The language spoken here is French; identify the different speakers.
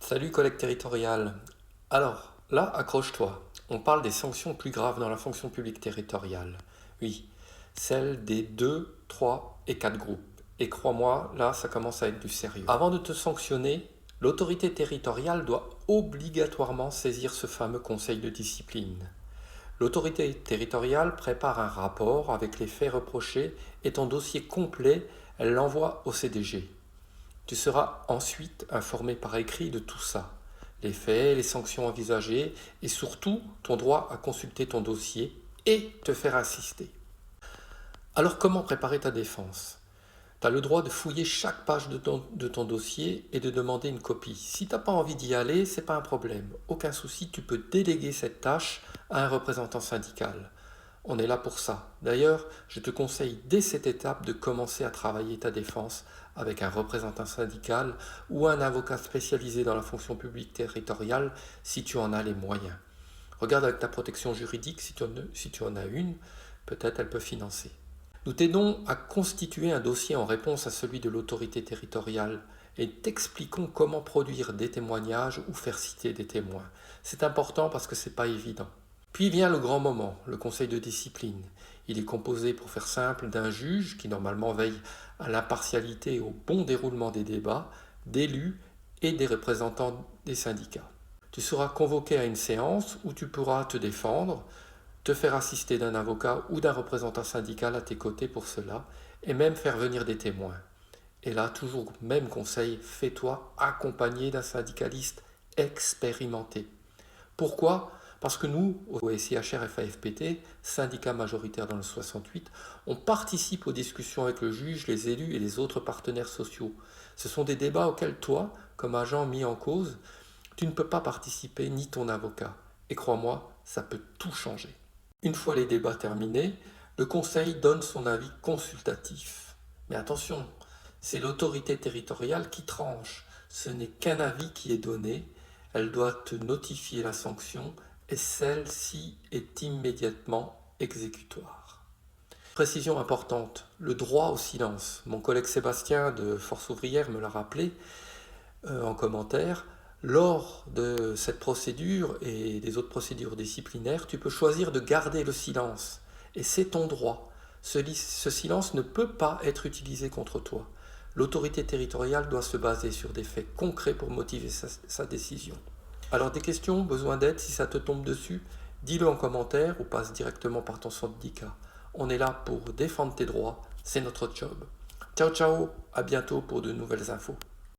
Speaker 1: Salut collègue territorial. Alors, là, accroche-toi. On parle des sanctions plus graves dans la fonction publique territoriale. Oui, celles des 2, 3 et 4 groupes. Et crois-moi, là, ça commence à être du sérieux. Avant de te sanctionner, l'autorité territoriale doit obligatoirement saisir ce fameux conseil de discipline. L'autorité territoriale prépare un rapport avec les faits reprochés et ton dossier complet, elle l'envoie au CDG. Tu seras ensuite informé par écrit de tout ça, les faits, les sanctions envisagées et surtout ton droit à consulter ton dossier et te faire assister. Alors comment préparer ta défense? Tu as le droit de fouiller chaque page de ton dossier et de demander une copie. Si tu n'as pas envie d'y aller, c'est pas un problème. Aucun souci, tu peux déléguer cette tâche à un représentant syndical. On est là pour ça. D'ailleurs, je te conseille dès cette étape de commencer à travailler ta défense avec un représentant syndical ou un avocat spécialisé dans la fonction publique territoriale si tu en as les moyens. Regarde avec ta protection juridique si tu en as une, peut-être elle peut financer. Nous t'aidons à constituer un dossier en réponse à celui de l'autorité territoriale et t'expliquons comment produire des témoignages ou faire citer des témoins. C'est important parce que ce n'est pas évident. Puis vient le grand moment, le conseil de discipline. Il est composé, pour faire simple, d'un juge qui normalement veille à l'impartialité et au bon déroulement des débats, d'élus et des représentants des syndicats. Tu seras convoqué à une séance où tu pourras te défendre, te faire assister d'un avocat ou d'un représentant syndical à tes côtés pour cela, et même faire venir des témoins. Et là, toujours même conseil, fais-toi accompagner d'un syndicaliste expérimenté. Pourquoi? Parce que nous, au SIHR FAFPT, syndicat majoritaire dans le 68, on participe aux discussions avec le juge, les élus et les autres partenaires sociaux. Ce sont des débats auxquels toi, comme agent mis en cause, tu ne peux pas participer ni ton avocat. Et crois-moi, ça peut tout changer. Une fois les débats terminés, le conseil donne son avis consultatif. Mais attention, c'est l'autorité territoriale qui tranche. Ce n'est qu'un avis qui est donné. Elle doit te notifier la sanction et celle-ci est immédiatement exécutoire. Précision importante, le droit au silence. Mon collègue Sébastien de Force ouvrière me l'a rappelé en commentaire. Lors de cette procédure et des autres procédures disciplinaires, tu peux choisir de garder le silence. Et c'est ton droit. Ce silence ne peut pas être utilisé contre toi. L'autorité territoriale doit se baser sur des faits concrets pour motiver sa décision. Alors des questions, besoin d'aide, si ça te tombe dessus, dis-le en commentaire ou passe directement par ton syndicat. On est là pour défendre tes droits, c'est notre job. Ciao ciao, à bientôt pour de nouvelles infos.